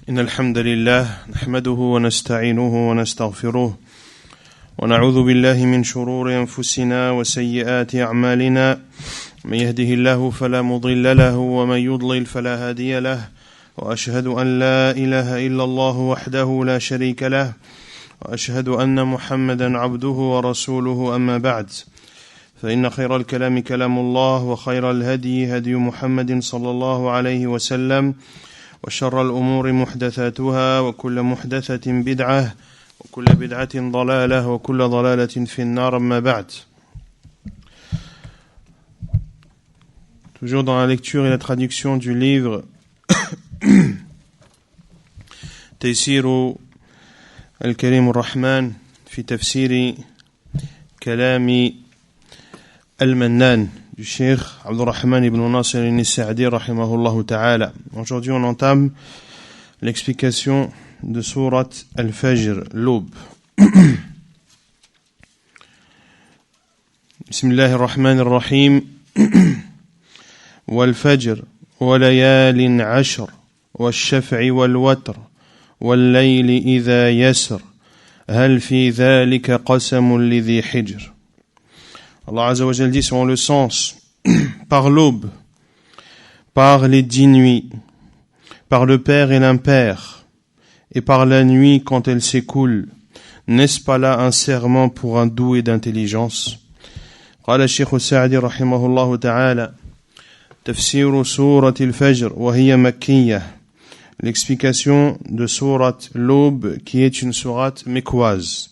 إن الحمد لله نحمده ونستعينه ونستغفره ونعوذ بالله من شرور أنفسنا وسيئات أعمالنا من يهده الله فلا مضل له ومن يضلل فلا هادي له وأشهد أن لا إله إلا الله وحده لا شريك له وأشهد أن محمدا عبده ورسوله أما بعد فإن خير الكلام كلام الله وخير الهدي هدي محمد صلى الله عليه وسلم وشر الأمور محدثاتها وكل محدثة بدعة وكل بدعة ضلالة وكل ضلالة في النار أما بعد. Toujours dans la lecture et la traduction du livre تيسير الكريم الرحمن في تفسير كلام المنان du Cheikh Abdurrahman ibn Nasir al-Sa'di rahimahullah ta'ala. Aujourd'hui, on entame l'explication de Surat Al-Fajr, l'aube. Bismillahir Rahmanir Rahim. Wal-Fajr wa layalin 'ashr wash-shaf'i wal-watr wal-layli idha yasr hal fi dhalika qasamun lidhi hijr. Allah Azza wa Jal dit selon le sens, par l'aube, par les 10 nuits, par le père et l'impère, et par la nuit quand elle s'écoule, n'est-ce pas là un serment pour un doué d'intelligence? قال الشيخ السعدي رحمه الله تعالى تفسير سورة الفجر وهي مكية. L'explication de sourate l'aube qui est une sourate mécoise.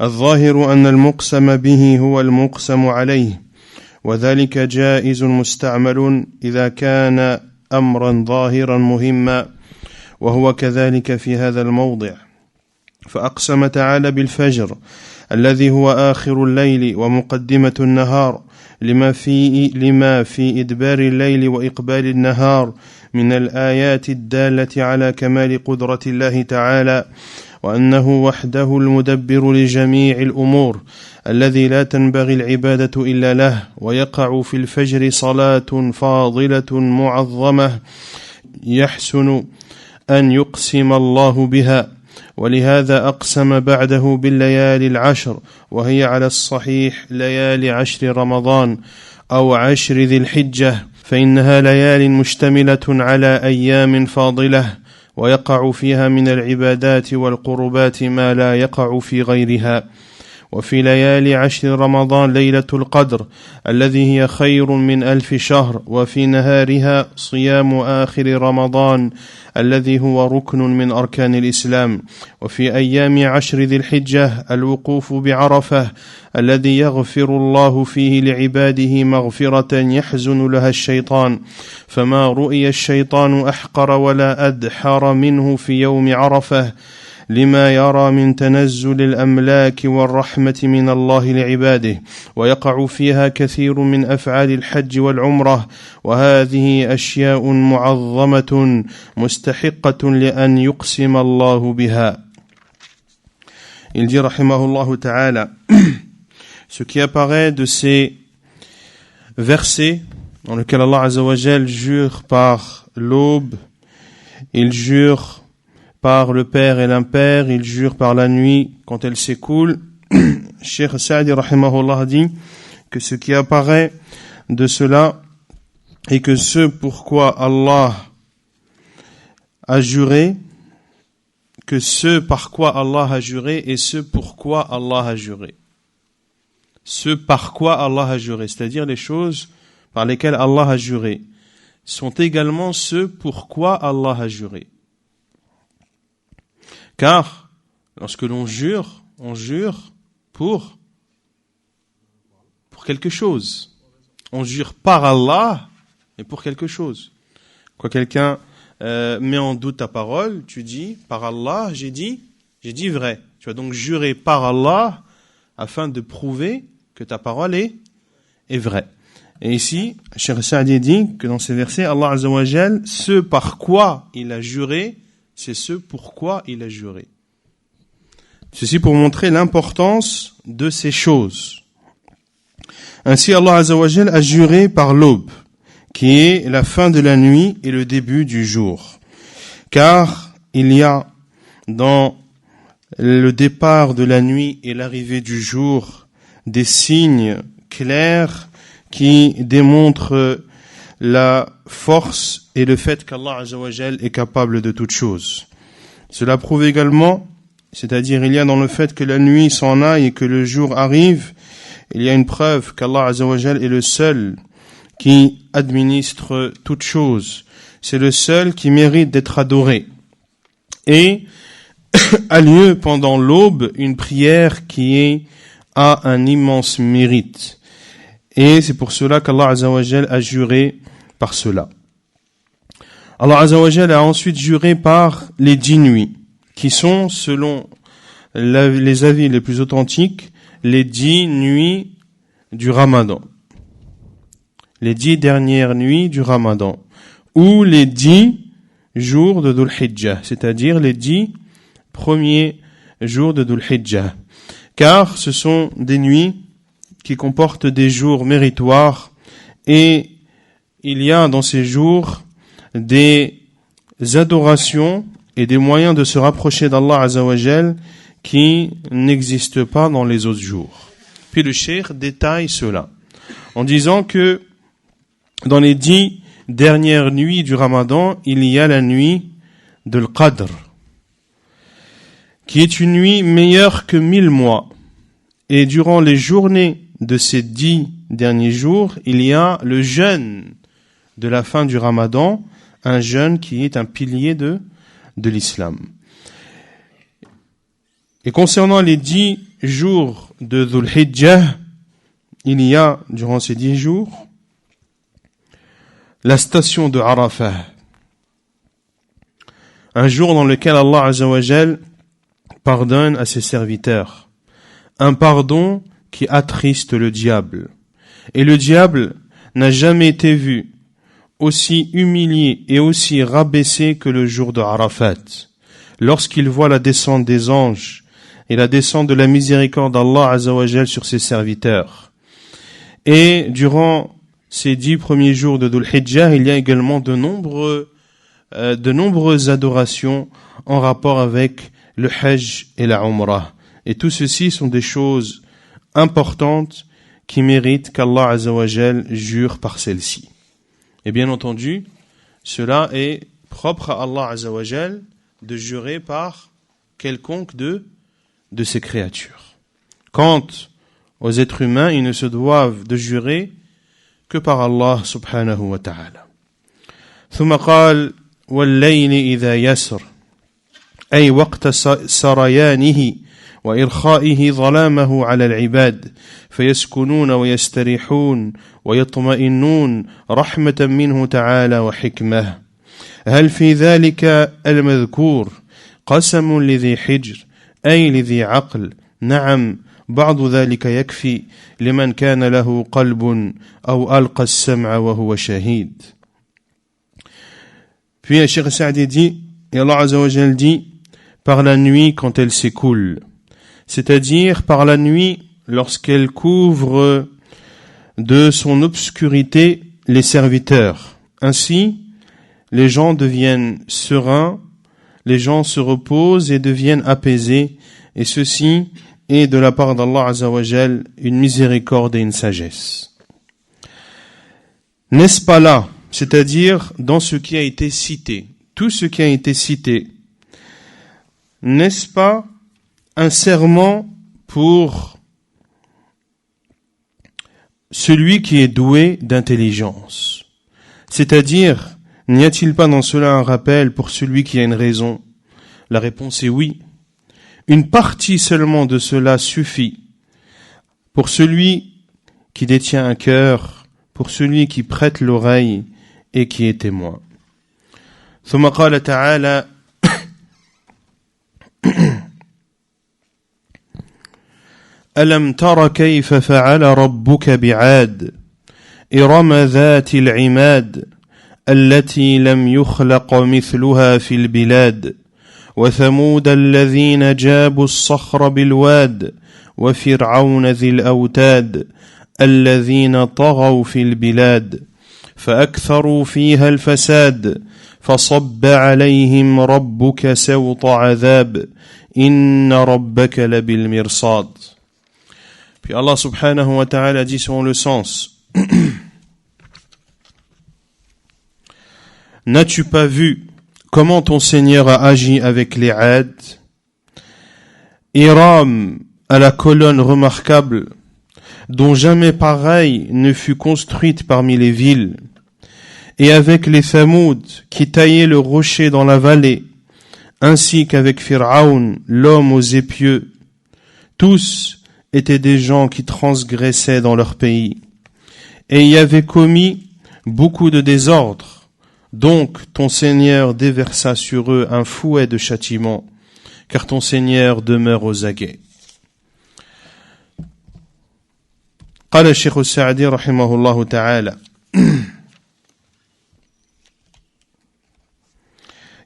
الظاهر أن المقسم به هو المقسم عليه وذلك جائز مستعمل إذا كان أمرا ظاهرا مهما وهو كذلك في هذا الموضع. فأقسم تعالى بالفجر الذي هو آخر الليل ومقدمة النهار لما في إدبار الليل وإقبال النهار من الآيات الدالة على كمال قدرة الله تعالى وأنه وحده المدبر لجميع الأمور الذي لا تنبغي العبادة إلا له ويقع في الفجر صلاة فاضلة معظمة يحسن أن يقسم الله بها ولهذا أقسم بعده بالليالي العشر وهي على الصحيح ليالي 10 رمضان أو 10 ذي الحجة فإنها ليال مشتملة على أيام فاضلة ويقع فيها من العبادات والقربات ما لا يقع في غيرها. وفي ليالي 10 رمضان ليلة القدر الذي هي خير من 1000 شهر وفي نهارها صيام آخر رمضان الذي هو ركن من أركان الإسلام. وفي أيام 10 ذي الحجة الوقوف بعرفة الذي يغفر الله فيه لعباده مغفرة يحزن لها الشيطان فما رؤي الشيطان أحقر ولا أدحر منه في يوم عرفة لما يرى من تنزل الأملاك والرحمة من الله لعباده ويقع فيها كثير من أفعال الحج والعمرة وهذه أشياء معظمة مستحقة لأن يقسم الله بها. Il dit rahimahullah ta'ala ce qui apparaît de ces versets dans lesquels Allah Azza wa Jal jure par l'aube, il jure par le père et l'impère, il jure par la nuit quand elle s'écoule. Cheikh Sa'di rahimahullah dit que ce qui apparaît de cela est que ce pourquoi Allah a juré, que ce par quoi Allah a juré et ce pourquoi Allah a juré. Ce par quoi Allah a juré, c'est-à-dire les choses par lesquelles Allah a juré, sont également ceux pourquoi Allah a juré. Car, lorsque l'on jure, on jure pour quelque chose. On jure par Allah et pour quelque chose. Quand quelqu'un met en doute ta parole, tu dis, par Allah, j'ai dit vrai. Tu vas donc jurer par Allah afin de prouver que ta parole est vraie. Et ici, Cheikh Sa'di dit que dans ces versets, Allah Azza wa Jal, ce par quoi il a juré, c'est ce pourquoi il a juré. Ceci pour montrer l'importance de ces choses. Ainsi, Allah Azza wa Jal a juré par l'aube, qui est la fin de la nuit et le début du jour. car il y a dans le départ de la nuit et l'arrivée du jour des signes clairs qui démontrent la force et le fait qu'Allah Azza wa Jal est capable de toutes choses. Cela prouve également, c'est-à-dire il y a dans le fait que la nuit s'en aille et que le jour arrive, il y a une preuve qu'Allah Azza wa Jal est le seul qui administre toutes choses. C'est le seul qui mérite d'être adoré. Et a lieu pendant l'aube une prière qui a un immense mérite. Et c'est pour cela qu'Allah Azza wa Jal a juré par cela. Allah Azza wa Jal a ensuite juré par les 10 nuits, qui sont, selon les avis les plus authentiques, les 10 nuits du Ramadan. Les 10 dernières nuits du Ramadan. Ou les 10 jours de Dhul Hijjah, c'est-à-dire les 10 premiers jours de Dhul Hijjah. Car ce sont des nuits qui comportent des jours méritoires et il y a dans ces jours des adorations et des moyens de se rapprocher d'Allah Azza wa Jal qui n'existent pas dans les autres jours. Puis le cheikh détaille cela en disant que dans les 10 dernières nuits du Ramadan, il y a la nuit de l'Qadr, qui est une nuit meilleure que 1000 mois. Et durant les journées de ces 10 derniers jours, il y a le jeûne de la fin du Ramadan, un jeûne qui est un pilier de l'islam. Et concernant les 10 jours de Dhul Hijjah, il y a, durant ces 10 jours, la station de Arafah, un jour dans lequel Allah Azza wa Jal pardonne à ses serviteurs, un pardon qui attriste le diable. Et le diable n'a jamais été vu aussi humilié et aussi rabaissé que le jour de Arafat, lorsqu'il voit la descente des anges et la descente de la miséricorde d'Allah Azza wa Jal sur ses serviteurs. Et durant ces 10 premiers jours de Dhul Hijjah, il y a également de nombreuses adorations en rapport avec le Hajj et la Umrah. Et tout ceci sont des choses importantes qui méritent qu'Allah Azza wa Jal jure par celles-ci. Et bien entendu, cela est propre à Allah Azza wa Jal de jurer par quelconque de ses créatures. Quant aux êtres humains, ils ne se doivent de jurer que par Allah subhanahu wa ta'ala. ثم قال والليل إذا يسر أي وقت سريانه وإرخائه ظلامه على العباد فيسكنون ويستريحون ويطمئنون رحمة منه تعالى وحكمة. هل في ذلك المذكور قسم لذي حجر أي لذي عقل؟ نعم، بعض ذلك يكفي لمن كان له قلب أو ألقى السمع وهو شهيد. Puis Cheikh Saadi dit, et Allah Azza wa Jal dit, par la nuit quand elle s'écoule, c'est-à-dire par la nuit lorsqu'elle couvre de son obscurité les serviteurs. Ainsi, les gens deviennent sereins, les gens se reposent et deviennent apaisés, et ceci est de la part d'Allah Azza wa Jal une miséricorde et une sagesse. N'est-ce pas là, c'est-à-dire dans ce qui a été cité, tout ce qui a été cité, n'est-ce pas un serment pour celui qui est doué d'intelligence? C'est-à-dire, n'y a-t-il pas dans cela un rappel pour celui qui a une raison? La réponse est oui. Une partie seulement de cela suffit pour celui qui détient un cœur, pour celui qui prête l'oreille et qui est témoin. ثم قال تعالى ألم تر كيف فعل ربك بعاد إرم ذات العماد التي لم يخلق مثلها في البلاد وثمود الذين جابوا الصخر بالواد وفرعون ذي الأوتاد الذين طغوا في البلاد فأكثروا فيها الفساد فصب عليهم ربك سوط عذاب إن ربك لبالمرصاد. Puis Allah subhanahu wa ta'ala dit selon le sens: N'as-tu pas vu comment ton Seigneur a agi avec les Ad, Iram à la colonne remarquable, dont jamais pareille ne fut construite parmi les villes, et avec les Thamoud qui taillaient le rocher dans la vallée, ainsi qu'avec Fir'aun, l'homme aux épieux. Tous étaient des gens qui transgressaient dans leur pays, et y avaient commis beaucoup de désordre. Donc ton Seigneur déversa sur eux un fouet de châtiment, car ton Seigneur demeure aux aguets. قال الشيخ السعدي رحمه الله تعالى: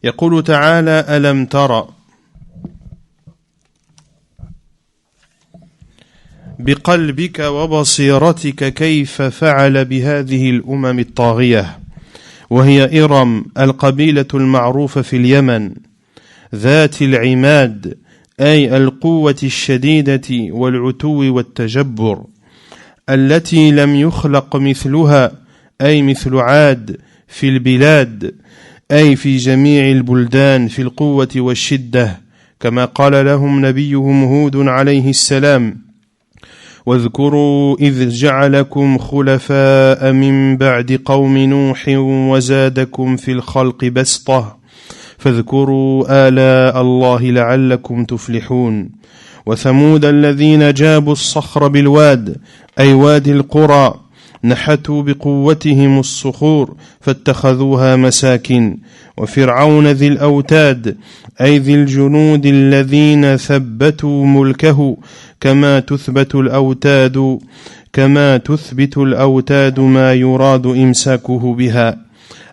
يقول تعالى: ألم ترى بقلبك وبصيرتك كيف فعل بهذه الأمم الطاغية، وهي إرم القبيلة المعروفة في اليمن ذات العماد، أي القوة الشديدة والعتو والتجبر، التي لم يخلق مثلها، أي مثل عاد في البلاد، أي في جميع البلدان في القوة والشدة، كما قال لهم نبيهم هود عليه السلام: واذكروا إذ جعلكم خلفاء من بعد قوم نوح وزادكم في الخلق بسطة فاذكروا آلاء الله لعلكم تفلحون. وثمود الذين جابوا الصخر بالواد، أي وادي القرى، نحتوا بقوتهم الصخور فاتخذوها مساكن. وفرعون ذي الأوتاد، أي ذي الجنود الذين ثبتوا ملكه كما تثبت الأوتاد ما يراد إمساكه بها،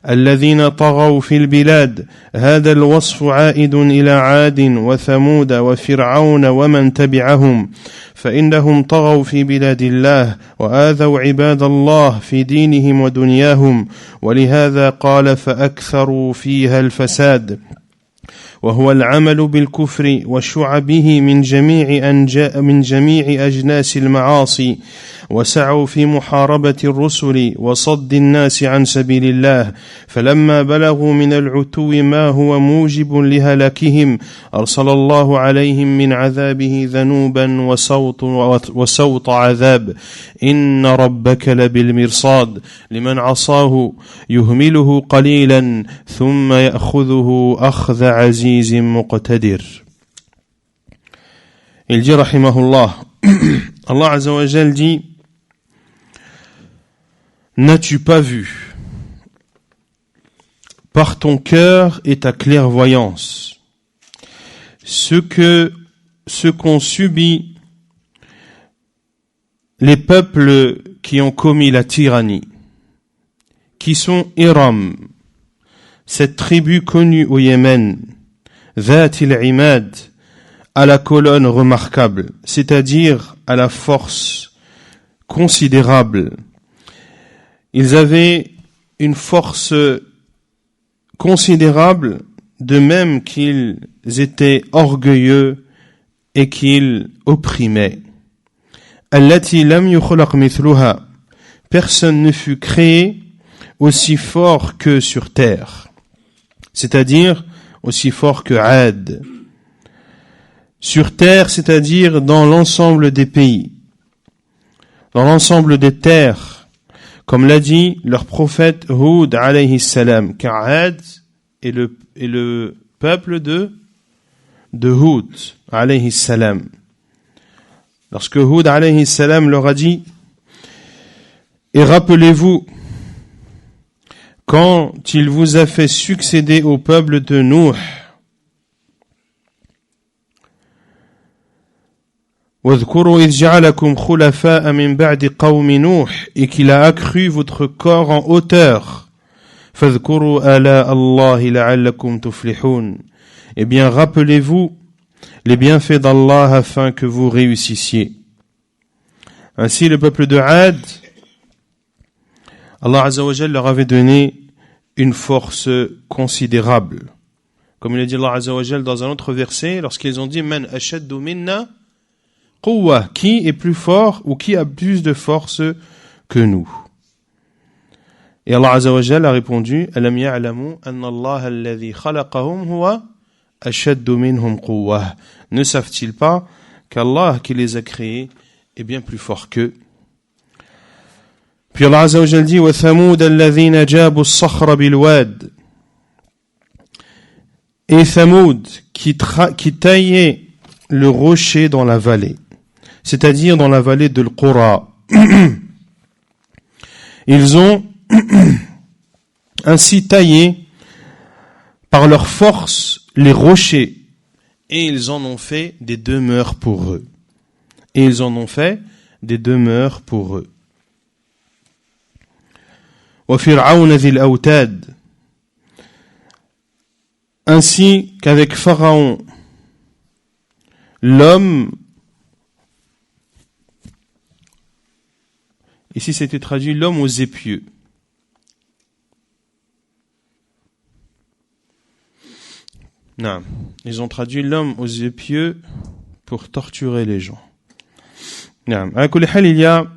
الذين طغوا في البلاد. هذا الوصف عائد إلى عاد وثمود وفرعون ومن تبعهم، فإنهم طغوا في بلاد الله وآذوا عباد الله في دينهم ودنياهم، ولهذا قال: فأكثروا فيها الفساد، وهو العمل بالكفر وشعبه من جميع أجناس المعاصي، وسعوا في محاربة الرسل وصد الناس عن سبيل الله، فلما بلغوا من العتو ما هو موجب لهلاكهم أرسل الله عليهم من عذابه ذنوبا وسوط عذاب. إن ربك لبالمرصاد لمن عصاه يهمله قليلا ثم يأخذه أخذ عزيز مقتدر. Il dit rahimahullah, Allah Azza wa Jal dit: N'as-tu pas vu par ton cœur et ta clairvoyance ce qu'ont subi les peuples qui ont commis la tyrannie, qui sont Iram, cette tribu connue au Yémen, Dhat il-Imad, à la colonne remarquable, c'est-à-dire à la force considérable. Ils avaient une force considérable, de même qu'ils étaient orgueilleux et qu'ils opprimaient. Allati lam yukhlaq mithluha, personne ne fut créé aussi fort que sur terre, c'est-à-dire aussi fort que Ad. Sur terre, c'est-à-dire dans l'ensemble des pays, dans l'ensemble des terres, comme l'a dit leur prophète Hud alayhi salam, car Ad est le peuple de Hud alayhi salam. Lorsque Hud alayhi salam leur a dit: et rappelez-vous quand il vous a fait succéder au peuple de Nuh, وَاذْكُرُوا إِذْ جَعَلَكُمْ خُلَفَاءَ مِنْ بَعْدِ قَوْمِ نُوحٍ, et qu'il a accru votre corps en hauteur. فَاذْكُرُوا آلَاءَ اللَّهِ لَعَلَّكُمْ تُفْلِحُونَ. Eh bien, rappelez-vous les bienfaits d'Allah afin que vous réussissiez. Ainsi, le peuple de Ad, Allah Azza wa Jal leur avait donné une force considérable. Comme il a dit Allah Azza wa Jal dans un autre verset, lorsqu'ils ont dit Man ashaddu minna quwwa, qui est plus fort ou qui a plus de force que nous. Et Allah Azza wa Jal a répondu Alam ya'lamu anna Allah alladhi khalaqahum huwa ashaddu minhum quwwa. Ne savent-ils pas qu'Allah qui les a créés est bien plus fort qu'eux. Puis Allah Azza wa Jal dit Wa thamoud alladhina jabu as-sakhra bil wad. Et Thamoud qui taillait le rocher dans la vallée, c'est-à-dire dans la vallée de l'Qura. Ils ont ainsi taillé par leur force les rochers et ils en ont fait des demeures pour eux. Et ils en ont fait des demeures pour eux. Wa fir'aun dhil awtad. Ainsi qu'avec Pharaon, l'homme, ici c'était traduit l'homme aux épieux. Non, ils ont traduit l'homme aux épieux pour torturer les gens. Non, à Kulihal, il y a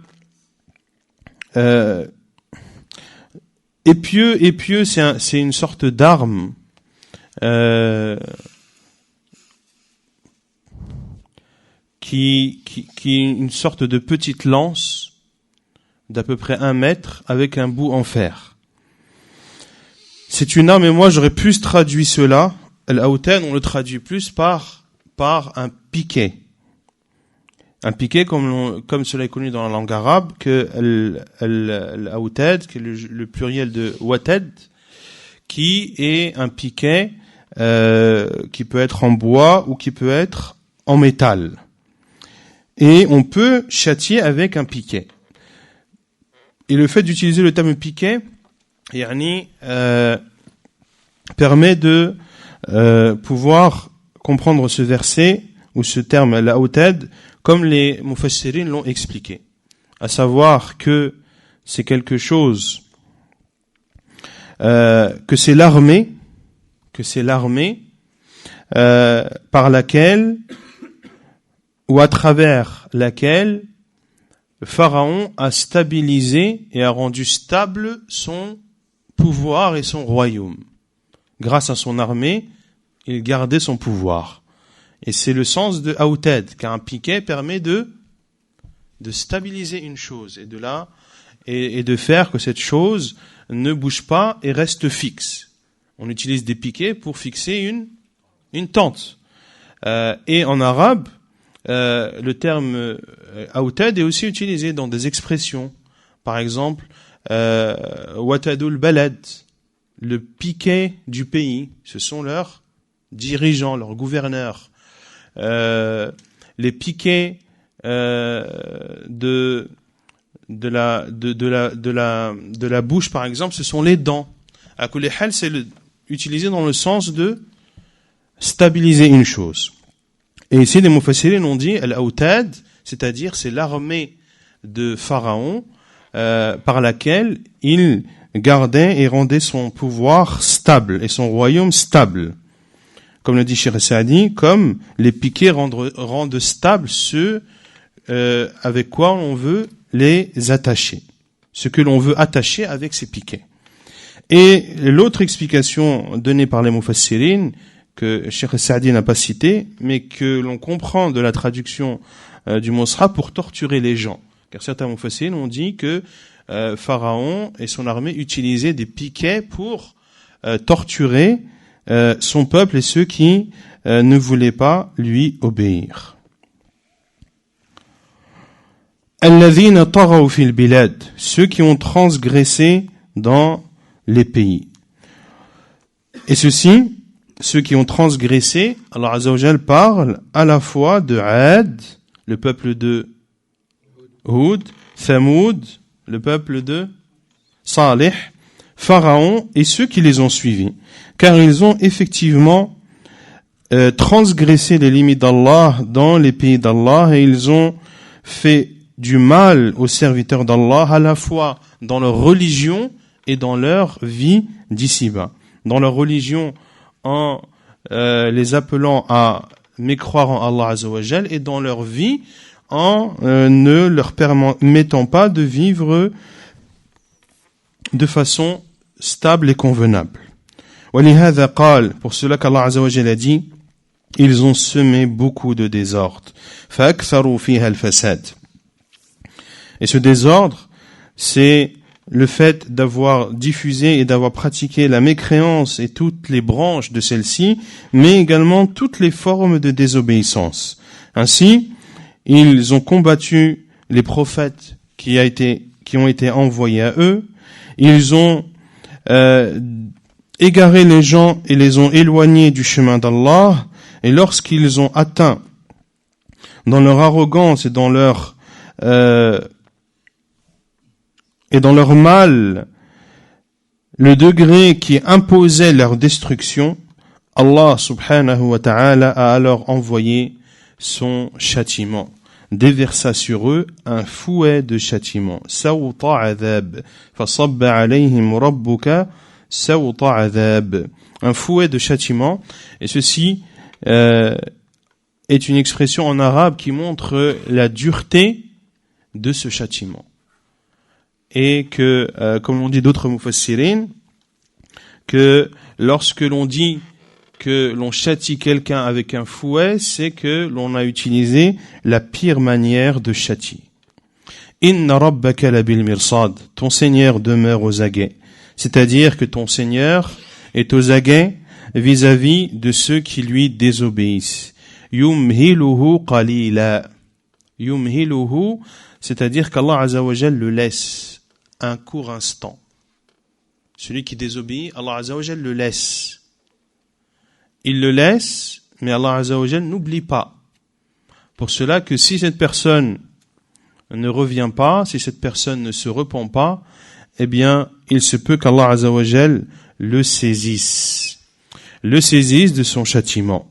épieux, c'est une sorte d'arme. Qui est une sorte de petite lance d'à peu près 1 mètre avec un bout en fer. C'est une arme, et moi j'aurais plus traduit cela. Al-Awtan, on le traduit plus par un piquet. Un piquet comme cela est connu dans la langue arabe, que Al-Awtad, qui est le pluriel de Watad, qui est un piquet qui peut être en bois ou qui peut être en métal. Et on peut châtier avec un piquet. Et le fait d'utiliser le terme piquet, permet de pouvoir comprendre ce verset ou ce terme al-awtad comme les mufassirin l'ont expliqué. À savoir que c'est quelque chose, que c'est l'armée par laquelle ou à travers laquelle le Pharaon a stabilisé et a rendu stable son pouvoir et son royaume. Grâce à son armée, il gardait son pouvoir. Et c'est le sens de Awtad, car un piquet permet de stabiliser une chose et de faire que cette chose ne bouge pas et reste fixe. On utilise des piquets pour fixer une tente. Et en arabe, le terme Awtad est aussi utilisé dans des expressions. Par exemple, Watadul Balad, le piquet du pays, ce sont leurs dirigeants, leurs gouverneurs. Les piquets de la bouche, par exemple, ce sont les dents. À kulli hal, c'est utilisé dans le sens de stabiliser une chose. Et ici, les mufassirin ont dit al-awtad, c'est-à-dire c'est l'armée de Pharaon par laquelle il gardait et rendait son pouvoir stable et son royaume stable. Comme le dit Cheikh Saadi, comme les piquets rendent stable ceux avec quoi on veut les attacher. Ce que l'on veut attacher avec ces piquets. Et l'autre explication donnée par les mufassirin, que Cheikh Saadi n'a pas cité, mais que l'on comprend de la traduction du Mosra pour torturer les gens. Car certains mufassirin ont dit que Pharaon et son armée utilisaient des piquets pour torturer son peuple et ceux qui ne voulaient pas lui obéir. Alladhina taghaw fil bilad, ceux qui ont transgressé dans les pays. Et ceux qui ont transgressé, Allah Azza wa Jal parle à la fois de Ad, le peuple de Hud, Thamoud, le peuple de Salih, Pharaon et ceux qui les ont suivis. Car ils ont effectivement transgressé les limites d'Allah dans les pays d'Allah et ils ont fait du mal aux serviteurs d'Allah à la fois dans leur religion et dans leur vie d'ici-bas. Dans leur religion, en les appelant à mécroire en Allah Azza wa Jal, et dans leur vie, en ne leur permettant pas de vivre de façon stable et convenable. وَلِهَذَا قال, pour cela qu'Allah Azza wa Jal a dit, ils ont semé beaucoup de désordre. فَأَكْثَرُوا فِيهَا الْفَسَادِ. Et ce désordre, c'est le fait d'avoir diffusé et d'avoir pratiqué la mécréance et toutes les branches de celle-ci, mais également toutes les formes de désobéissance. Ainsi, ils ont combattu les prophètes qui ont été envoyés à eux. Ils ont égaré les gens et les ont éloignés du chemin d'Allah. Et lorsqu'ils ont atteint dans leur arrogance et dans leur mal le degré qui imposait leur destruction, Allah subhanahu wa ta'ala a alors envoyé son châtiment, déversa sur eux un fouet de châtiment. Sawta adhab, fasabba alayhim rabbuka sawta adhab. Un fouet de châtiment, et ceci est une expression en arabe qui montre la dureté de ce châtiment. Et que, comme l'ont dit d'autres mufassirin, que lorsque l'on dit que l'on châtie quelqu'un avec un fouet, c'est que l'on a utilisé la pire manière de châtier. Inna rabbaka labil mirsad, ton Seigneur demeure aux aguets. C'est-à-dire que ton Seigneur est aux aguets vis-à-vis de ceux qui lui désobéissent. Yumhiluhu qalila. Yumhiluhu, c'est-à-dire qu'Allah Azza wa Jal le laisse un court instant. Celui qui désobéit, Allah Azza wa Jal le laisse. Il le laisse, mais Allah Azza wa Jal n'oublie pas. Pour cela que si cette personne ne revient pas, si cette personne ne se repent pas, eh bien, il se peut qu'Allah Azza wa Jal le saisisse de son châtiment.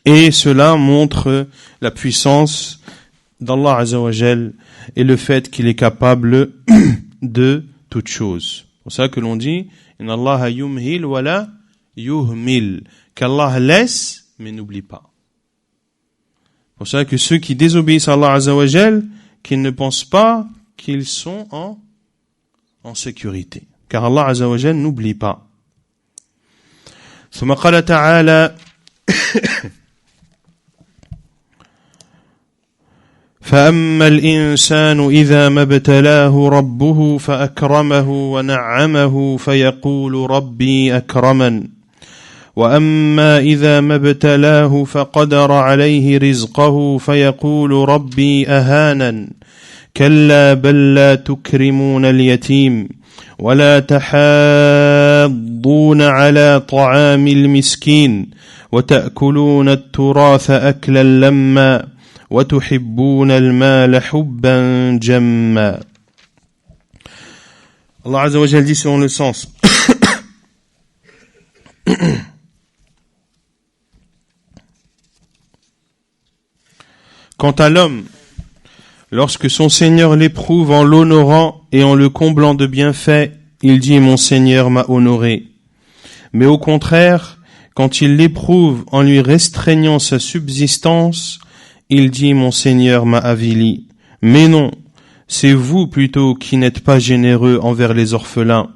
Et cela montre la puissance d'Allah Azza wa Jal et le fait qu'il est capable de toute chose. C'est pour ça que l'on dit Inna Allah yumhil wa la yuhmil, qu'Allah laisse mais n'oublie pas. C'est pour ça que ceux qui désobéissent à Allah Azza wa Jal, qu'ils ne pensent pas qu'ils sont en sécurité, car Allah Azza wa Jal n'oublie pas. ثم قال تعالى فأما الإنسان إذا ما ابتلاه ربه فأكرمه ونعمه فيقول ربي أكرمن وأما إذا ما ابتلاه فقدر عليه رزقه فيقول ربي أهانن كلا بل لا تكرمون اليتيم ولا تحاضون على طعام المسكين وتأكلون التراث أكلا لما وتحبون المال حبا جما. Allah Azza wa Jal dit selon le sens quant à l'homme, lorsque son Seigneur l'éprouve en l'honorant et en le comblant de bienfaits, il dit « Mon Seigneur m'a honoré ». Mais au contraire, quand il l'éprouve en lui restreignant sa subsistance, il dit « Mon Seigneur m'a avili ». Mais non, c'est vous plutôt qui n'êtes pas généreux envers les orphelins,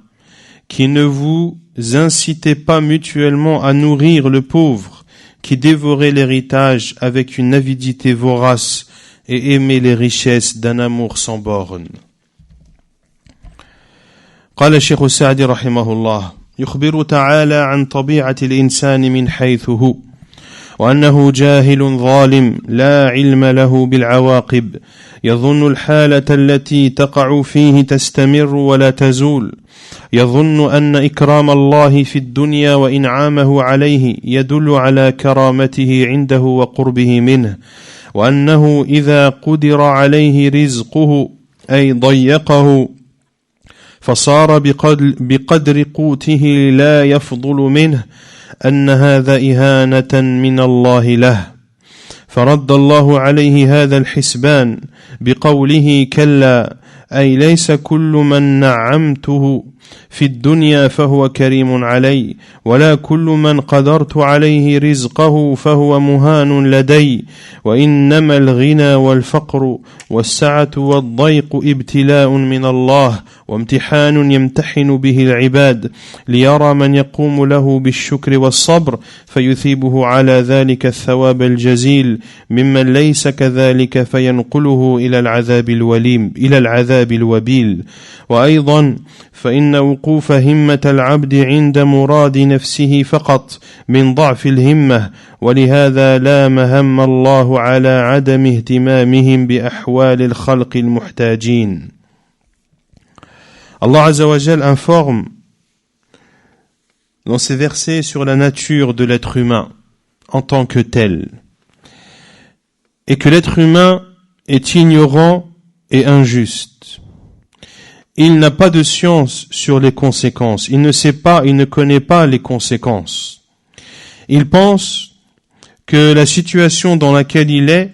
qui ne vous incitez pas mutuellement à nourrir le pauvre, qui dévorez l'héritage avec une avidité vorace et aimez les richesses d'un amour sans borne. قال الشيخ السعدي رحمه الله يخبر تعالى عن طبيعة الإنسان من حيث هو وأنه جاهل ظالم لا علم له بالعواقب يظن الحالة التي تقع فيه تستمر ولا تزول يظن أن إكرام الله في الدنيا وإنعامه عليه يدل على كرامته عنده وقربه منه وأنه إذا قدر عليه رزقه أي ضيقه فصار بقدر قوته لا يفضل منه أن هذا إهانة من الله له فرد الله عليه هذا الحسبان بقوله كلا أي ليس كل من نعمته في الدنيا فهو كريم علي ولا كل من قدرت عليه رزقه فهو مهان لدي وإنما الغنى والفقر والسعة والضيق ابتلاء من الله وامتحان يمتحن به العباد ليرى من يقوم له بالشكر والصبر فيثيبه على ذلك الثواب الجزيل ممن ليس كذلك فينقله إلى العذاب الوبيل وأيضا فإن وقوف همة العبد عند مراد نفسه فقط من ضعف الهمة ولهذا لا مهم الله على عدم اهتمامهم بأحوال الخلق المحتاجين. Allah Azza wa Jal informe dans ces versets sur la nature de l'être humain en tant que tel et que l'être humain est ignorant et injuste. Il n'a pas de science sur les conséquences. Il ne connaît pas les conséquences. Il pense que la situation dans laquelle il est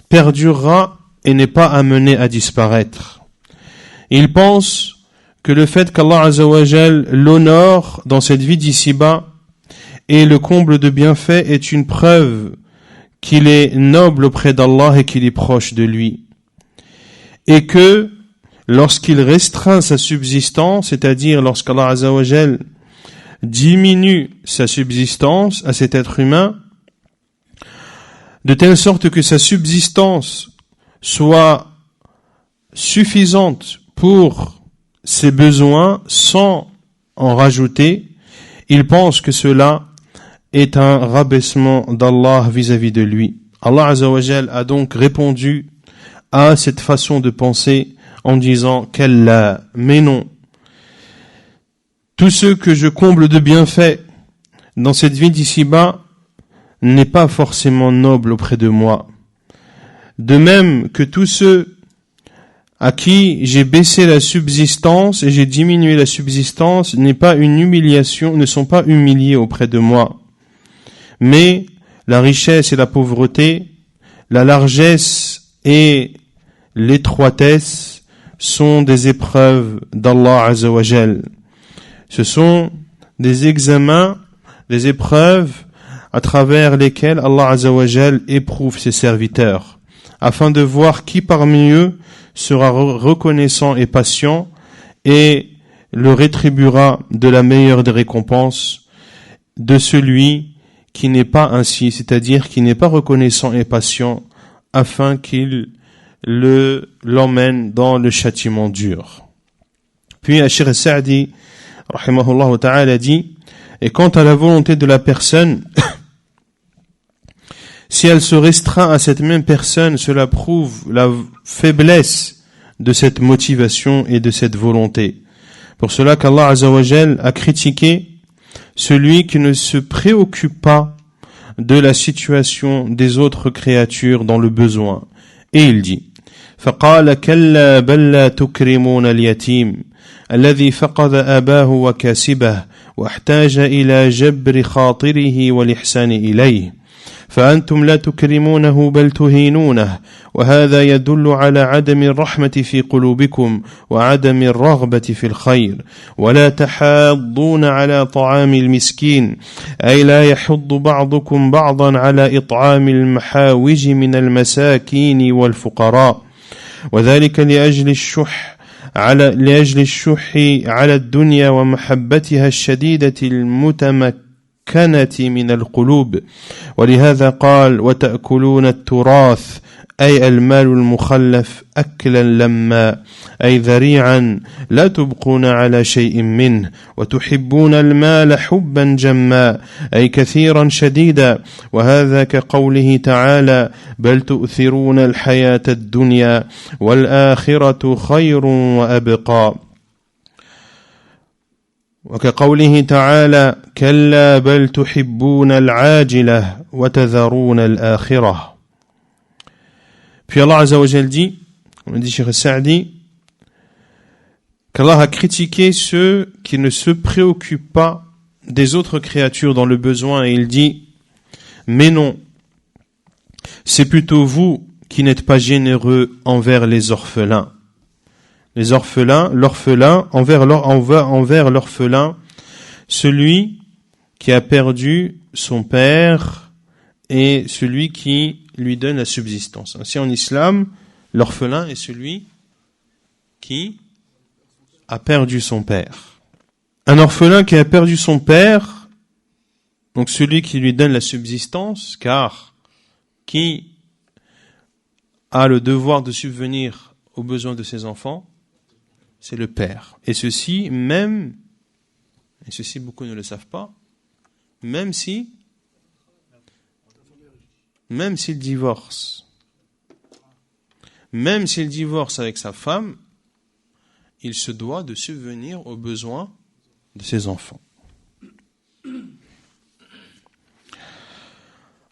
perdurera et n'est pas amenée à disparaître. Il pense que le fait qu'Allah Azza wa Jal l'honore dans cette vie d'ici-bas et le comble de bienfaits est une preuve qu'il est noble auprès d'Allah et qu'il est proche de lui. Et que lorsqu'il restreint sa subsistance, c'est-à-dire lorsqu'Allah Azza wa Jal diminue sa subsistance à cet être humain, de telle sorte que sa subsistance soit suffisante pour ses besoins sans en rajouter, il pense que cela est un rabaissement d'Allah vis-à-vis de lui. Allah Azza wa Jal a donc répondu à cette façon de penser en disant qu'Allah, mais non. Tout ce que je comble de bienfaits dans cette vie d'ici-bas n'est pas forcément noble auprès de moi. De même que tous ceux à qui j'ai baissé la subsistance et j'ai diminué la subsistance ne sont pas humiliés auprès de moi. Mais la richesse et la pauvreté, la largesse et l'étroitesse sont des épreuves d'Allah Azza wa Jal. Ce sont des examens, des épreuves à travers lesquelles Allah Azza wa Jal éprouve ses serviteurs, afin de voir qui parmi eux sera reconnaissant et patient et le rétribuera de la meilleure des récompenses de celui qui n'est pas ainsi, c'est-à-dire qui n'est pas reconnaissant et patient, afin qu'il l'emmène dans le châtiment dur. Puis Cheikh Sa'di rahimahullah ta'ala dit, et quant à la volonté de la personne, si elle se restreint à cette même personne, cela prouve la faiblesse de cette motivation et de cette volonté. Pour cela qu'Allah Azza wa Jal a critiqué celui qui ne se préoccupe pas de la situation des autres créatures dans le besoin. Et il dit, فقال كلا بل لا تكرمون اليتيم الذي فقد أباه وكاسبه واحتاج إلى جبر خاطره والإحسان إليه فأنتم لا تكرمونه بل تهينونه وهذا يدل على عدم الرحمة في قلوبكم وعدم الرغبة في الخير ولا تحاضون على طعام المسكين أي لا يحض بعضكم بعضا على إطعام المحاوج من المساكين والفقراء وذلك لأجل الشح على الدنيا ومحبتها الشديدة المتمكنة من القلوب ولهذا قال وتأكلون التراث أي المال المخلف أكلا لما أي ذريعا لا تبقون على شيء منه وتحبون المال حبا جما أي كثيرا شديدا وهذا كقوله تعالى بل تؤثرون الحياة الدنيا والآخرة خير وأبقى وكقوله تعالى كلا بل تحبون العاجلة وتذرون الآخرة. Puis Allah Azza wa Jal dit, on dit Cheikh Sa'di, qu'Allah a critiqué ceux qui ne se préoccupent pas des autres créatures dans le besoin et il dit, mais non, c'est plutôt vous qui n'êtes pas généreux envers les orphelins. l'orphelin, envers l'orphelin, celui qui a perdu son père et celui qui lui donne la subsistance. Ainsi, en islam, l'orphelin est celui qui a perdu son père. Un orphelin qui a perdu son père, donc celui qui lui donne la subsistance, car qui a le devoir de subvenir aux besoins de ses enfants, c'est le père. Et ceci beaucoup ne le savent pas, même s'il divorce. Même s'il divorce avec sa femme, il se doit de subvenir aux besoins de ses enfants.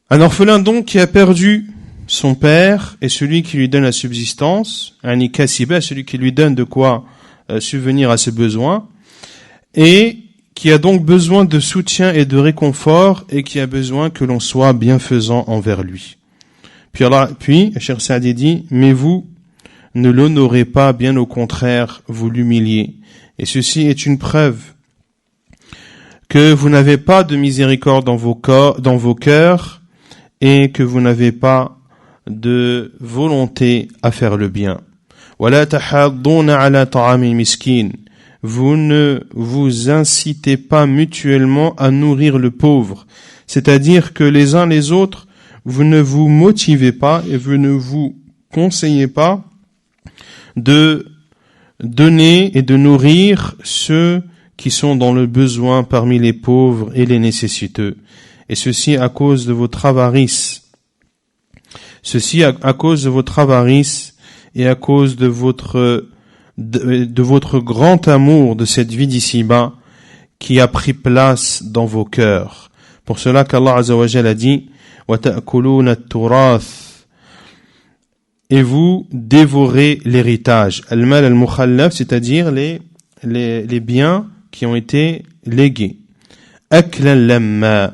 Un orphelin donc qui a perdu son père et celui qui lui donne la subsistance, un ikasibah, celui qui lui donne de quoi subvenir à ses besoins, et qui a donc besoin de soutien et de réconfort et qui a besoin que l'on soit bienfaisant envers lui. Puis Cheikh Saadi dit, mais vous ne l'honorez pas, bien au contraire, vous l'humiliez. Et ceci est une preuve que vous n'avez pas de miséricorde dans vos cœurs et que vous n'avez pas de volonté à faire le bien. وَلَا تَحَاضُّونَ عَلَى طَعَامِ الْمِسْكِينِ. Vous ne vous incitez pas mutuellement à nourrir le pauvre. C'est-à-dire que les uns les autres, vous ne vous motivez pas et vous ne vous conseillez pas de donner et de nourrir ceux qui sont dans le besoin parmi les pauvres et les nécessiteux. Et ceci à cause de votre avarice. Ceci à cause de votre avarice et à cause de votre grand amour de cette vie d'ici-bas qui a pris place dans vos cœurs. Pour cela qu'Allah Azza wa Jalla a dit وَتَأْكُلُونَ التُّرَاثِ, et vous dévorez l'héritage. Al-mal al-mukhallaf, c'est-à-dire les biens qui ont été légués. أَكْلًا لَمَّا,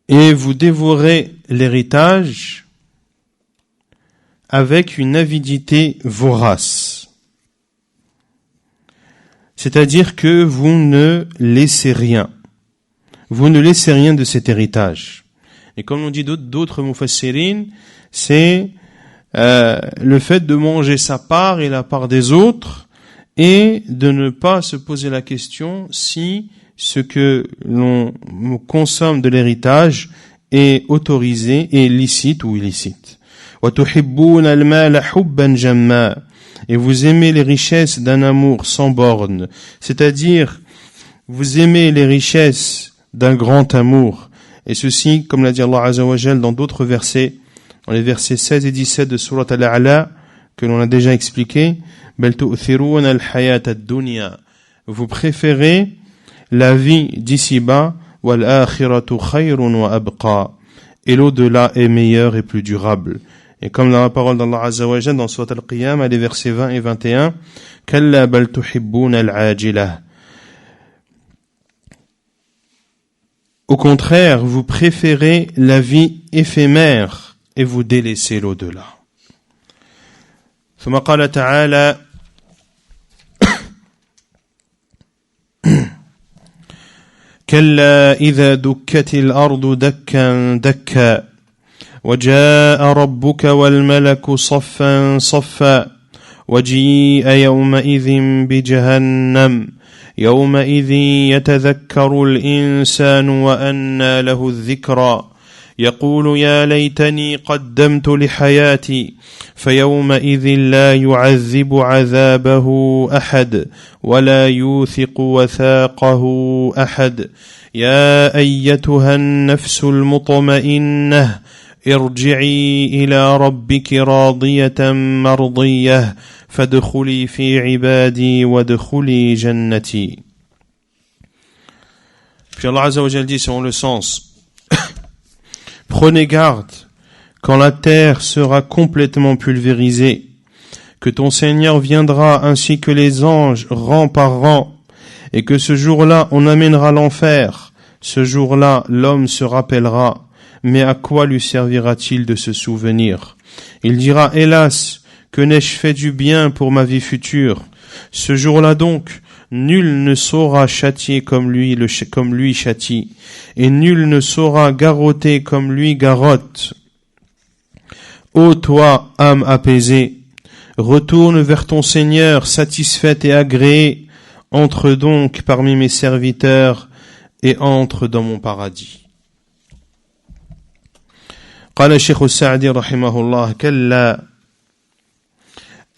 et vous dévorez l'héritage avec une avidité vorace. C'est-à-dire que vous ne laissez rien. Vous ne laissez rien de cet héritage. Et comme on dit d'autres mufassirin, c'est le fait de manger sa part et la part des autres et de ne pas se poser la question si ce que l'on consomme de l'héritage est autorisé, est licite ou illicite. وَتُحِبُّونَ الْمَالَ حُبًّا جَمًّا, et vous aimez les richesses d'un amour sans borne, c'est-à-dire vous aimez les richesses d'un grand amour. Et ceci, comme l'a dit Allah Azza wa Jal dans d'autres versets, dans les versets 16 et 17 de Surat Al-A'la, que l'on a déjà expliqué, بَلْ تُؤْثِرُونَ الْحَيَاةَ الدُّنْيَا, vous préférez la vie d'ici-bas, وَالْآخِرَةُ خَيْرٌ وَأَبْقَى, et l'au-delà est meilleur et plus durable. Et comme dans la parole d'Allah Azza wa Jal dans Surat Al-Qiyamah, les versets 20 et 21, كَلَّا بَلْ تُحِبُّونَ الْعَاجِلَةَ, au contraire, vous préférez la vie éphémère et vous délaissez l'au-delà. ثم قال تعالى كلا إذا دكت الأرض دكا دكا وجاء ربك والملك صفا صفا وجيء يومئذ بجهنم يومئذ يتذكر الإنسان وأنى له الذكرى يقول يا ليتني قدمت لحياتي فيومئذ لا يعذب عذابه أحد ولا يوثق وثاقه أحد يا أيتها النفس المطمئنة ارجعي إلى ربك راضية مرضية فادخلي في عبادي وادخلي جنتي. Puis Allah Azza wa Jalla dit selon le sens, prenez garde quand la terre sera complètement pulvérisée, que ton Seigneur viendra ainsi que les anges rang par rang, et que ce jour-là on amènera l'enfer. Ce jour-là l'homme se rappellera, mais à quoi lui servira-t-il de se souvenir? Il dira, hélas, que n'ai-je fait du bien pour ma vie future? Ce jour-là donc, nul ne saura châtier comme lui châtie, et nul ne saura garrotter comme lui garrotte. Ô toi, âme apaisée, retourne vers ton Seigneur, satisfaite et agréée, entre donc parmi mes serviteurs et entre dans mon paradis. قال الشيخ السعدي رحمه الله كلا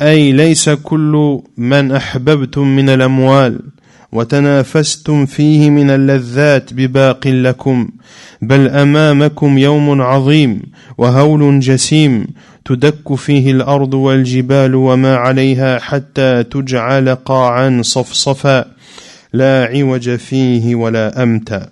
أي ليس كل من أحببتم من الأموال وتنافستم فيه من اللذات بباق لكم بل أمامكم يوم عظيم وهول جسيم تدك فيه الأرض والجبال وما عليها حتى تجعل قاعا صفصفا لا عوج فيه ولا أمتا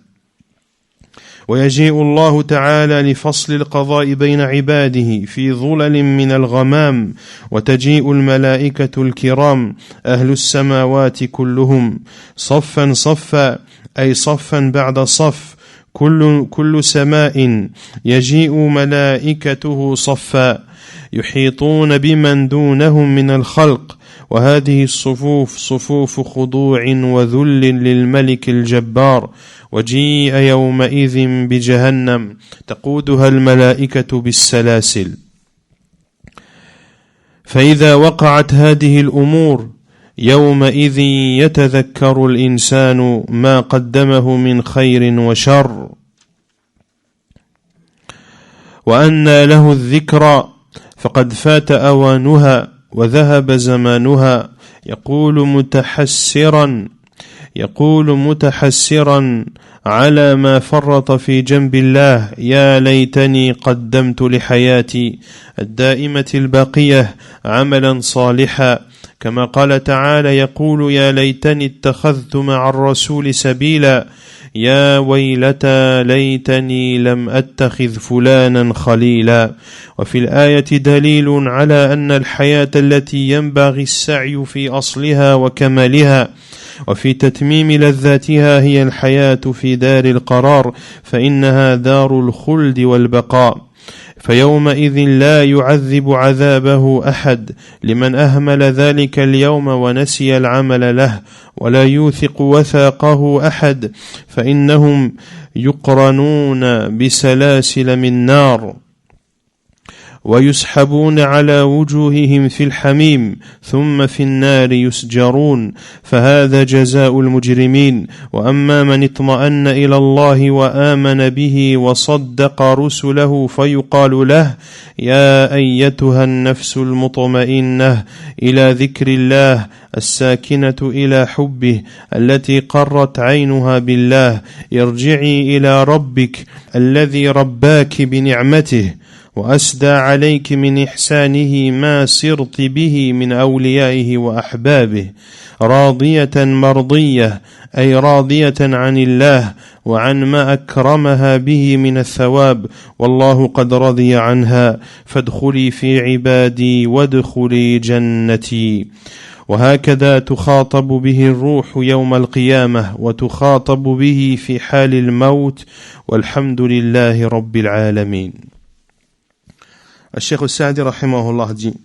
ويجيء الله تعالى لفصل القضاء بين عباده في ظلل من الغمام وتجيء الملائكة الكرام أهل السماوات كلهم صفا صفا أي صفا بعد صف كل سماء يجيء ملائكته صفا يحيطون بمن دونهم من الخلق وهذه الصفوف صفوف خضوع وذل للملك الجبار وجيء يومئذ بجهنم تقودها الملائكة بالسلاسل فإذا وقعت هذه الأمور يومئذ يتذكر الإنسان ما قدمه من خير وشر وأن له الذكرى فقد فات أوانها وذهب زمانها يقول متحسرا على ما فرط في جنب الله يا ليتني قدمت لحياتي الدائمة الباقية عملا صالحا كما قال تعالى يقول يا ليتني اتخذت مع الرسول سبيلا يا ويلتى ليتني لم أتخذ فلانا خليلا وفي الآية دليل على أن الحياة التي ينبغي السعي في أصلها وكمالها وفي تتميم لذاتها هي الحياة في دار القرار فإنها دار الخلد والبقاء فيومئذ لا يعذب عذابه أحد لمن أهمل ذلك اليوم ونسي العمل له ولا يوثق وثاقه أحد فإنهم يقرنون بسلاسل من نار ويسحبون على وجوههم في الحميم ثم في النار يسجرون فهذا جزاء المجرمين وأما من اطمأن إلى الله وآمن به وصدق رسله فيقال له يا أيتها النفس المطمئنة إلى ذكر الله الساكنة إلى حبه التي قرت عينها بالله ارجعي إلى ربك الذي رباك بنعمته وأسدى عليك من إحسانه ما سرت به من أوليائه وأحبابه راضية مرضية أي راضية عن الله وعن ما أكرمها به من الثواب والله قد رضي عنها فادخلي في عبادي وادخلي جنتي وهكذا تخاطب به الروح يوم القيامة وتخاطب به في حال الموت والحمد لله رب العالمين. Cheikh Sa'di rahimahullah dit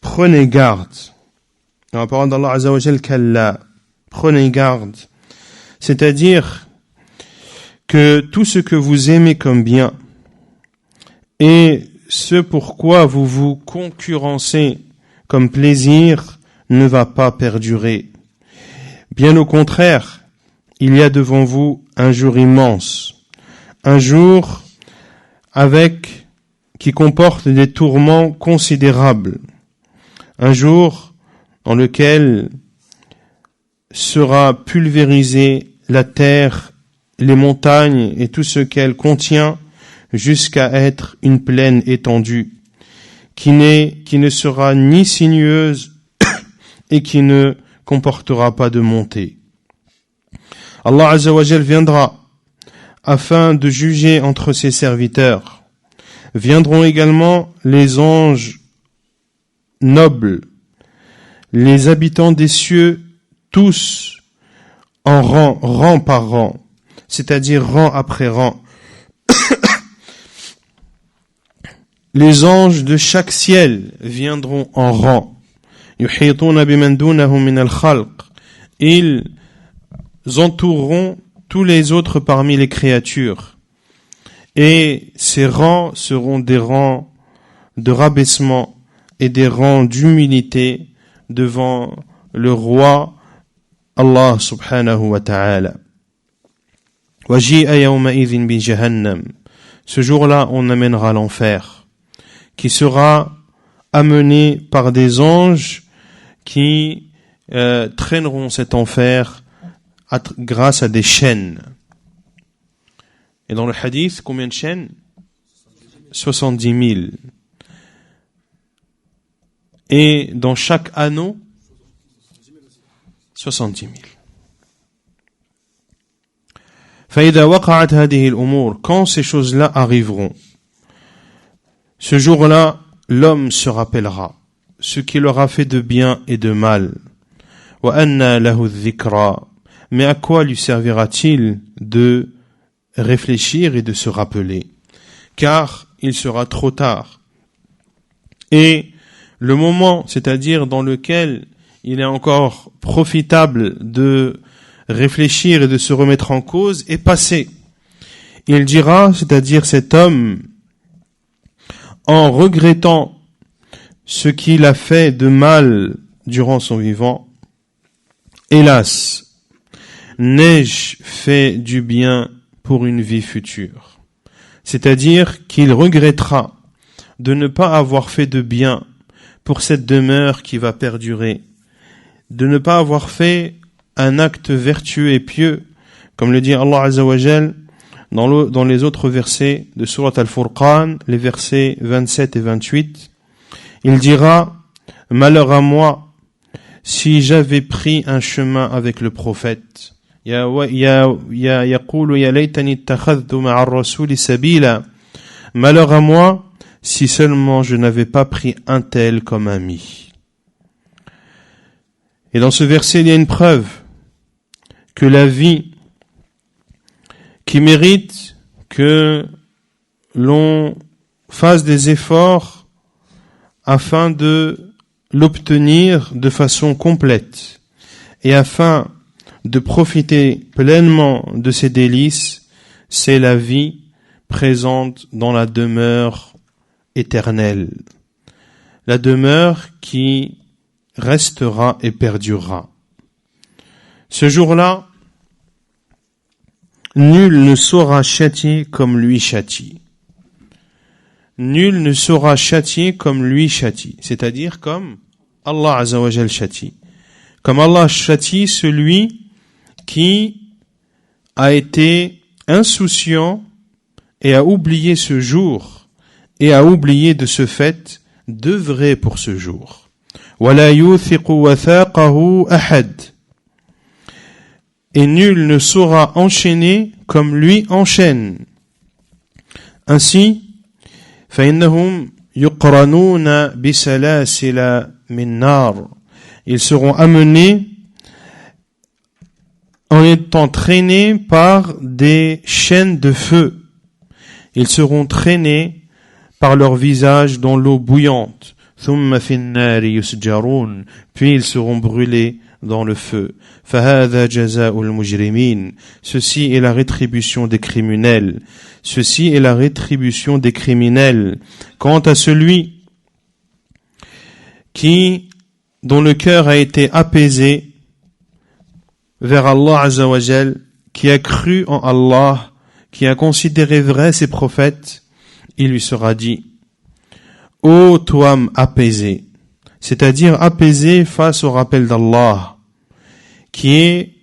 prenez garde, dans la parole d'Allah Azza wa Jal, kalla, prenez garde, c'est-à-dire que tout ce que vous aimez comme bien et ce pourquoi vous vous concurrencez comme plaisir ne va pas perdurer. Bien au contraire, il y a devant vous un jour immense, un jour qui comporte des tourments considérables, un jour dans lequel sera pulvérisée la terre, les montagnes et tout ce qu'elle contient jusqu'à être une plaine étendue, qui ne sera ni sinueuse et qui ne comportera pas de montée. Allah Azza wa Jal viendra afin de juger entre ses serviteurs. Viendront également les anges nobles, les habitants des cieux, tous en rang par rang, c'est-à-dire rang après rang. les anges de chaque ciel viendront en rang. يحيطون بمن دونهم من الخلق. Ils entoureront tous les autres parmi les créatures. Et ces rangs seront des rangs de rabaissement et des rangs d'humilité devant le roi Allah subhanahu wa ta'ala. وَجِيءَ يَوْمَئِذٍ بِجَهَنَّمْ. Ce jour-là, on amènera l'enfer, qui sera amené par des anges qui traîneront cet enfer grâce à des chaînes. Et dans le hadith, combien de chaînes? 70 000. Et dans chaque anneau, 70 000. فإذا وقعت هذه الأمور, quand ces choses-là arriveront, ce jour-là, l'homme se rappellera ce qu'il aura fait de bien et de mal. وأنى له الذكرى. Mais à quoi lui servira-t-il de réfléchir et de se rappeler? Car il sera trop tard. Et le moment, c'est-à-dire dans lequel il est encore profitable de réfléchir et de se remettre en cause, est passé. Il dira, c'est-à-dire cet homme, en regrettant ce qu'il a fait de mal durant son vivant, hélas, n'ai-je fait du bien pour une vie future? C'est-à-dire qu'il regrettera de ne pas avoir fait de bien pour cette demeure qui va perdurer, de ne pas avoir fait un acte vertueux et pieux, comme le dit Allah Azza wa Jal dans les autres versets de Surat Al-Furqan, les versets 27 et 28. Il dira, malheur à moi si j'avais pris un chemin avec le prophète. يقول يا ليتني اتخذت مع الرسول سبيلا. Malheur à moi si seulement je n'avais pas pris un tel comme ami. Et dans ce verset, il y a une preuve que la vie qui mérite que l'on fasse des efforts afin de l'obtenir de façon complète et afin de profiter pleinement de ses délices, c'est la vie présente dans la demeure éternelle, la demeure qui restera et perdurera. Ce jour-là, nul ne saura châtier comme lui châtie. Nul ne saura châtier comme lui châtie, c'est-à-dire comme Allah Azza wa Jal châtie. Comme Allah châtie celui qui a été insouciant et a oublié ce jour et a oublié de ce fait d'œuvrer pour ce jour. وَلَا يُوثِقُ وَثَاقَهُ أَحَدٌ. Et nul ne saura enchaîner comme lui enchaîne. Ainsi, فَإِنَّهُمْ يُقْرَنُونَ بِسَلَاسِلَ مِنْ نَارٍ. Ils seront amenés en étant traînés par des chaînes de feu. Ils seront traînés par leur visage dans l'eau bouillante. ثُمَّ فِي النَّارِ يُسْجَرُونَ. Puis ils seront brûlés dans le feu. فَهَذَا جَزَاءُ الْمُجْرِمِينَ. Ceci est la rétribution des criminels. Ceci est la rétribution des criminels. Quant à celui dont le cœur a été apaisé vers Allah Azza wa Jal, qui a cru en Allah, qui a considéré vrai ses prophètes, il lui sera dit, ô toi âme apaisé, c'est-à-dire apaisé face au rappel d'Allah, qui est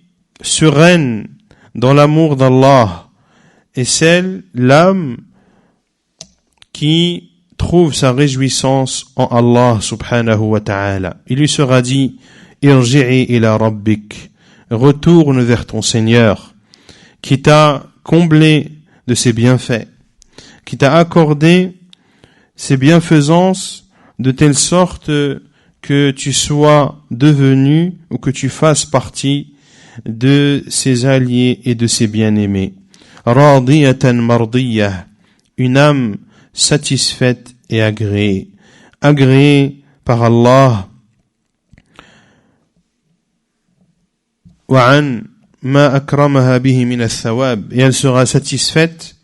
sereine dans l'amour d'Allah, et l'âme qui trouve sa réjouissance en Allah subhanahu wa ta'ala. Il lui sera dit, irji'i ila rabbik, retourne vers ton Seigneur, qui t'a comblé de ses bienfaits, qui t'a accordé ses bienfaisances de telle sorte que tu sois devenu ou que tu fasses partie de ses alliés et de ses bien-aimés. Radiyatan mardiyah, une âme satisfaite et agréée. Agréée par Allah. وعن ما أكرمها به من الثواب. Et elle sera satisfaite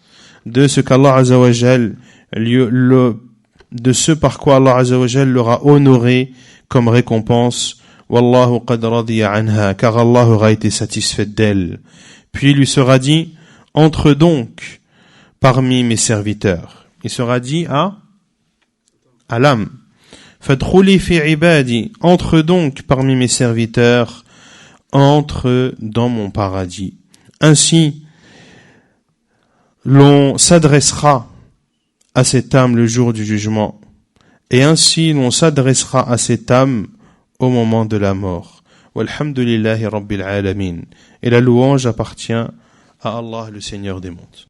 de ce qu'Allah Azza wa Jal de ce par quoi Allah Azza wa Jal l'aura honoré comme récompense. Wallahu qad radiya anha, car Allah aura été satisfait d'elle. Puis il lui sera dit, entre donc parmi mes serviteurs. Il sera dit à l'âme. Fadkhuli fi ibadi, entre donc parmi mes serviteurs, entre dans mon paradis. Ainsi, l'on s'adressera à cette âme le jour du jugement, et ainsi l'on s'adressera à cette âme au moment de la mort. Walhamdulillahi Rabbil Alamin. Et la louange appartient à Allah, le Seigneur des mondes.